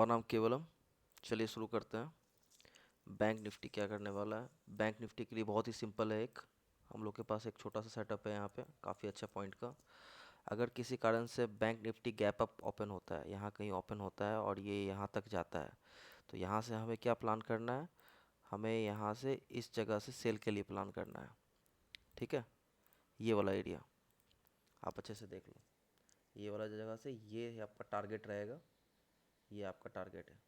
नाम केवलम। चलिए शुरू करते हैं। बैंक निफ्टी क्या करने वाला है। बैंक निफ्टी के लिए बहुत ही सिंपल है। एक हम लोग के पास एक छोटा सा सेटअप है यहाँ पे, काफ़ी अच्छा पॉइंट का। अगर किसी कारण से bank Nifty gap up open होता है, यहाँ कहीं ओपन होता है और ये यहाँ तक जाता है, तो यहाँ से हमें क्या प्लान करना है। हमें यहाँ से इस जगह से सेल के लिए प्लान करना है। ठीक है, ये वाला एरिया आप अच्छे से देख लो। ये वाला जगह से ये आपका टारगेट रहेगा, ये आपका टारगेट है।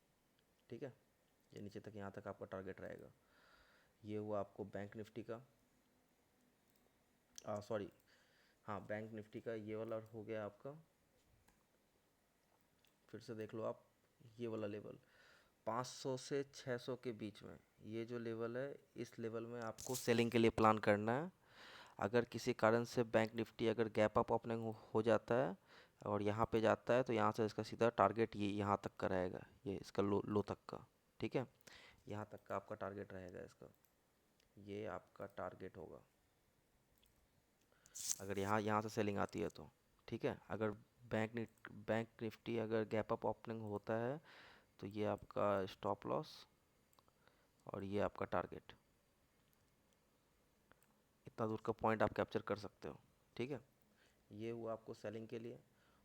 ठीक है, ये नीचे तक यहाँ तक आपका टारगेट रहेगा। ये हुआ आपको बैंक निफ्टी का, सॉरी, हाँ बैंक निफ्टी का ये वाला हो गया आपका। फिर से देख लो आप, ये वाला लेवल 500 से 600 के बीच में, ये जो लेवल है, इस लेवल में आपको सेलिंग के लिए प्लान करना है। अगर किसी कारण से बैंक निफ्टी अगर गैप अप ओपनिंग हो जाता है और यहाँ पे जाता है, तो यहाँ से इसका सीधा टारगेट ये यहाँ तक का रहेगा, ये इसका लो तक का। ठीक है, यहाँ तक का आपका टारगेट रहेगा इसका, ये आपका टारगेट होगा अगर यहाँ यहाँ से सेलिंग आती है तो। ठीक है, अगर बैंक निफ्टी अगर गैप अप ओपनिंग होता है, तो ये आपका स्टॉप लॉस और ये आपका टारगेट, इतना दूर का पॉइंट आप कैप्चर कर सकते हो। ठीक है, ये हुआ आपको सेलिंग के लिए।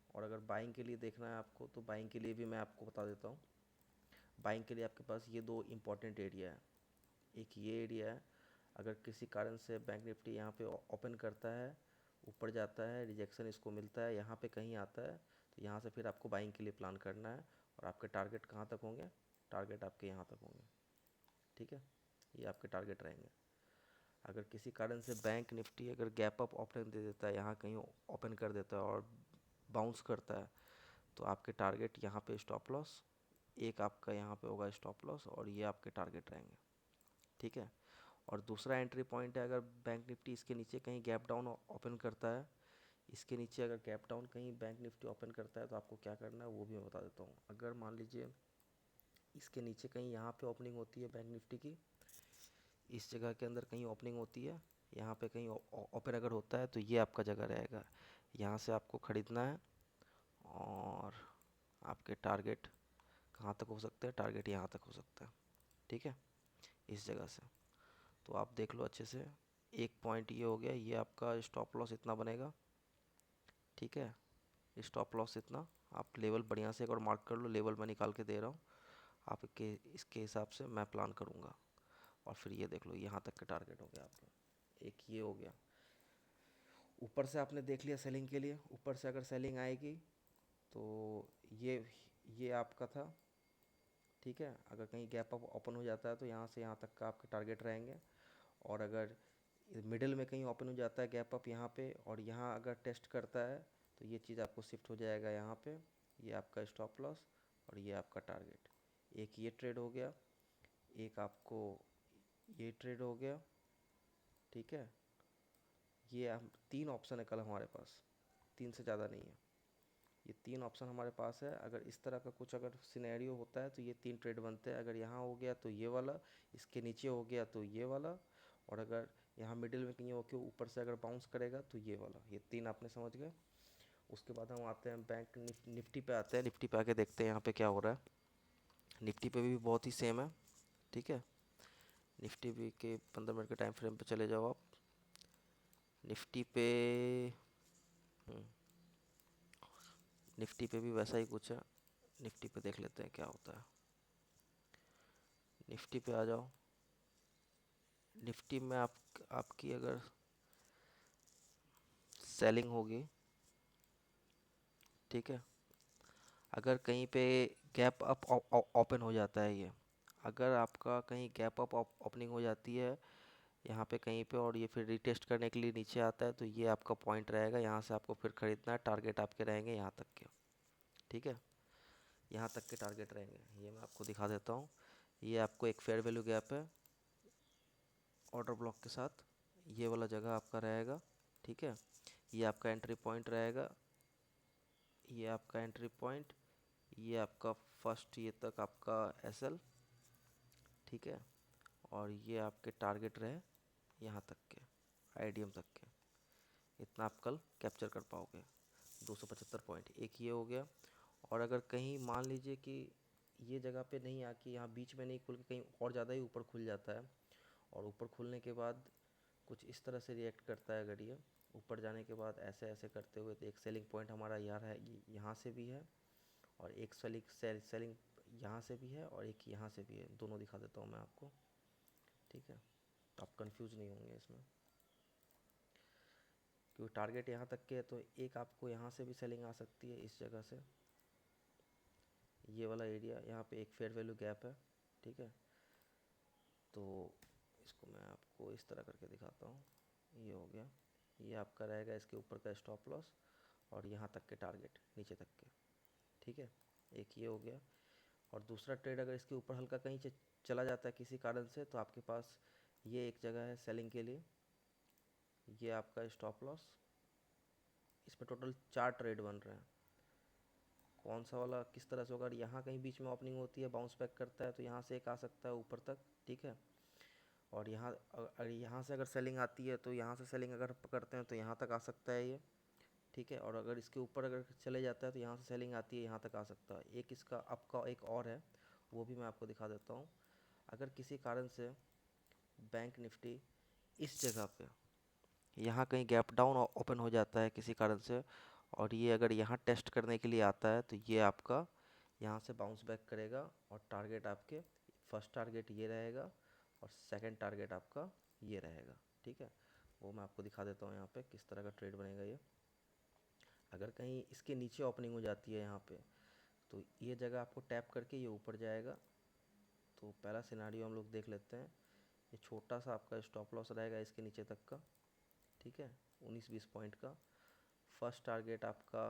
और अगर बाइंग के लिए देखना है आपको, तो बाइंग के लिए भी मैं आपको बता देता हूँ। बाइंग के लिए आपके पास ये दो इंपॉर्टेंट एरिया है। एक ये एरिया है, अगर किसी कारण से बैंक निफ्टी यहाँ पे ओपन करता है, ऊपर जाता है, रिजेक्शन इसको मिलता है, यहाँ पे कहीं आता है, तो यहाँ से फिर आपको बाइंग के लिए प्लान करना है। और आपके टारगेट कहाँ तक होंगे, टारगेट आपके यहाँ तक होंगे। ठीक है, ये आपके टारगेट रहेंगे। अगर किसी कारण से बैंक निफ्टी अगर गैप अप ओपन दे देता है, यहाँ कहीं ओपन कर देता है और बाउंस करता है, तो आपके टारगेट यहाँ पे स्टॉप लॉस, एक आपका यहाँ पे होगा स्टॉप लॉस, और ये आपके टारगेट रहेंगे। ठीक है, और दूसरा एंट्री पॉइंट है, अगर बैंक निफ्टी इसके नीचे कहीं गैप डाउन ओपन करता है, इसके नीचे अगर गैप डाउन कहीं बैंक निफ्टी ओपन करता है, तो आपको क्या करना है वो भी मैं बता देता हूँ। अगर मान लीजिए इसके नीचे कहीं यहाँ पे ओपनिंग होती है बैंक निफ्टी की, इस जगह के अंदर कहीं ओपनिंग होती है, यहाँ पे कहीं ओपन अगर होता है, तो ये आपका जगह रहेगा। यहाँ से आपको ख़रीदना है और आपके टारगेट कहाँ तक हो सकते हैं, टारगेट यहाँ तक हो सकता है। ठीक है, इस जगह से। तो आप देख लो अच्छे से, एक पॉइंट ये हो गया, ये आपका स्टॉप लॉस इतना बनेगा। ठीक है, स्टॉप लॉस इतना, आप लेवल बढ़िया से एक और मार्क कर लो, लेवल मैं निकाल के दे रहा हूँ, आप इसके हिसाब से मैं प्लान करूँगा। और फिर ये देख लो, यहाँ तक का टारगेट हो गया आपका, एक ये हो गया। ऊपर से आपने देख लिया सेलिंग के लिए, ऊपर से अगर सेलिंग आएगी तो ये आपका था। ठीक है, अगर कहीं गैप अप ओपन हो जाता है, तो यहाँ से यहाँ तक का आपके टारगेट रहेंगे। और अगर मिडिल में कहीं ओपन हो जाता है गैप अप यहाँ पे, और यहाँ अगर टेस्ट करता है, तो ये चीज़ आपको शिफ्ट हो जाएगा यहाँ पे, ये आपका स्टॉप लॉस और ये आपका टारगेट। एक ये ट्रेड हो गया, एक आपको ये ट्रेड हो गया। ठीक है, ये हम तीन ऑप्शन है कल हमारे पास, तीन से ज़्यादा नहीं है, ये तीन ऑप्शन हमारे पास है। अगर इस तरह का कुछ अगर सिनेरियो होता है, तो ये तीन ट्रेड बनते हैं। अगर यहाँ हो गया तो ये वाला, इसके नीचे हो गया तो ये वाला, और अगर यहाँ मिडिल में कहीं होकर ऊपर से अगर बाउंस करेगा तो ये वाला। ये तीन आपने समझ गए। उसके बाद हम आते हैं बैंक निफ्टी पे आते हैं। निफ्टी पे आके देखते हैं यहाँ पे क्या हो रहा है। निफ्टी पे भी बहुत ही सेम है। ठीक है, निफ्टी भी के 15 मिनट के टाइम फ्रेम पे चले जाओ आप। निफ्टी पे हम्म, निफ्टी पे भी वैसा ही कुछ है। निफ्टी पे देख लेते हैं क्या होता है। निफ्टी पे आ जाओ। निफ्टी में आपकी अगर सेलिंग होगी, ठीक है, अगर कहीं पे गैप अप ओपन हो जाता है ये, अगर आपका कहीं गैप अप ओपनिंग हो जाती है यहाँ पे कहीं पे, और ये फिर रिटेस्ट करने के लिए नीचे आता है, तो ये आपका पॉइंट रहेगा। यहाँ से आपको फिर ख़रीदना है, टारगेट आपके रहेंगे यहाँ तक के। ठीक है, यहाँ तक के टारगेट रहेंगे। ये मैं आपको दिखा देता हूँ। ये आपको एक फेयर वैल्यू गैप है ऑर्डर ब्लॉक के साथ, ये वाला जगह आपका रहेगा। ठीक है, ये आपका एंट्री पॉइंट रहेगा, ये आपका एंट्री पॉइंट, ये आपका फर्स्ट ये तक आपका एसएल। ठीक है, और ये आपके टारगेट रहे यहाँ तक के, आईडीएम तक के। इतना आप कल कैप्चर कर पाओगे, 275 पॉइंट, एक ये हो गया। और अगर कहीं मान लीजिए कि ये जगह पे नहीं आके यहाँ बीच में नहीं खुल के कहीं और ज़्यादा ही ऊपर खुल जाता है, और ऊपर खुलने के बाद कुछ इस तरह से रिएक्ट करता है। अगर ये ऊपर जाने के बाद ऐसे ऐसे करते हुए, तो एक सेलिंग पॉइंट हमारा यार है, यहाँ से भी है, और एक सेलिंग यहाँ से भी है, और एक यहाँ से भी है। दोनों दिखा देता हूँ मैं आपको, ठीक है, तो आप कंफ्यूज नहीं होंगे इसमें। क्योंकि टारगेट यहाँ तक के है, तो एक आपको यहाँ से भी सेलिंग आ सकती है, इस जगह से। ये वाला एरिया, यहाँ पे एक फेयर वैल्यू गैप है, ठीक है। तो इसको मैं आपको इस तरह करके दिखाता हूँ। ये हो गया, ये आपका रहेगा इसके ऊपर का स्टॉप लॉस, और यहाँ तक के टारगेट, नीचे तक के, ठीक है। एक ये हो गया। और दूसरा ट्रेड अगर इसके ऊपर हल्का कहीं चला जाता है किसी कारण से, तो आपके पास ये एक जगह है सेलिंग के लिए, ये आपका स्टॉप लॉस। इसमें टोटल 4 ट्रेड बन रहे हैं। कौन सा वाला किस तरह से होगा, यहाँ कहीं बीच में ओपनिंग होती है, बाउंस बैक करता है, तो यहाँ से एक आ सकता है ऊपर तक, ठीक है। और यहाँ से अगर सेलिंग आती है, तो यहाँ से सेलिंग अगर पकड़ते हैं तो यहाँ तक आ सकता है ये, ठीक है। और अगर इसके ऊपर अगर चले जाता है, तो यहाँ से सेलिंग आती है, यहाँ तक आ सकता है। एक इसका आपका एक और है, वो भी मैं आपको दिखा देता हूँ। अगर किसी कारण से बैंक निफ्टी इस जगह पे यहाँ कहीं गैप डाउन ओपन हो जाता है किसी कारण से, और ये अगर यहाँ टेस्ट करने के लिए आता है, तो ये आपका यहाँ से बाउंस बैक करेगा, और टारगेट आपके फर्स्ट टारगेट ये रहेगा, और सेकंड टारगेट आपका ये रहेगा, ठीक है। वो मैं आपको दिखा देता हूँ यहाँ पे किस तरह का ट्रेड बनेगा ये। अगर कहीं इसके नीचे ओपनिंग हो जाती है यहाँ पे, तो ये जगह आपको टैप करके ये ऊपर जाएगा। तो पहला सिनारियो हम लोग देख लेते हैं। ये छोटा सा आपका स्टॉप लॉस रहेगा इसके नीचे तक का, ठीक है, 19-20 पॉइंट का। फर्स्ट टारगेट आपका,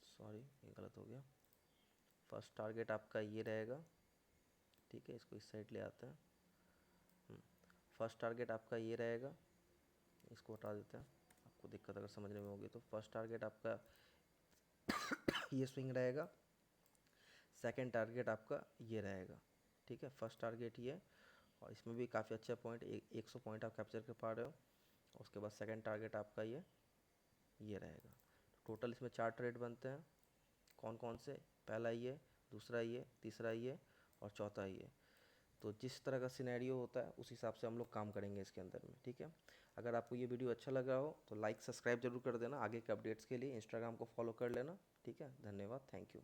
सॉरी ये गलत हो गया, फर्स्ट टारगेट आपका ये रहेगा, ठीक है। इसको इस साइड ले आते हैं। फर्स्ट टारगेट आपका ये रहेगा, इसको हटा देते हैं, आपको दिक्कत अगर समझने में होगी तो। फर्स्ट टारगेट आपका ये स्विंग रहेगा, सेकंड टारगेट आपका ये रहेगा, ठीक है। फर्स्ट टारगेट ये, और इसमें भी काफ़ी अच्छा पॉइंट, 100 पॉइंट आप कैप्चर कर पा रहे हो। उसके बाद सेकंड टारगेट आपका ये रहेगा। टोटल इसमें 4 ट्रेड बनते हैं। कौन कौन से, पहला ये, दूसरा ये, तीसरा ये, और चौथा ये। तो जिस तरह का सिनेरियो होता है उस हिसाब से हम लोग काम करेंगे इसके अंदर में, ठीक है। अगर आपको ये वीडियो अच्छा लगा हो तो लाइक सब्सक्राइब जरूर कर देना। आगे के अपडेट्स के लिए इंस्टाग्राम को फॉलो कर लेना, ठीक है। धन्यवाद, थैंक यू।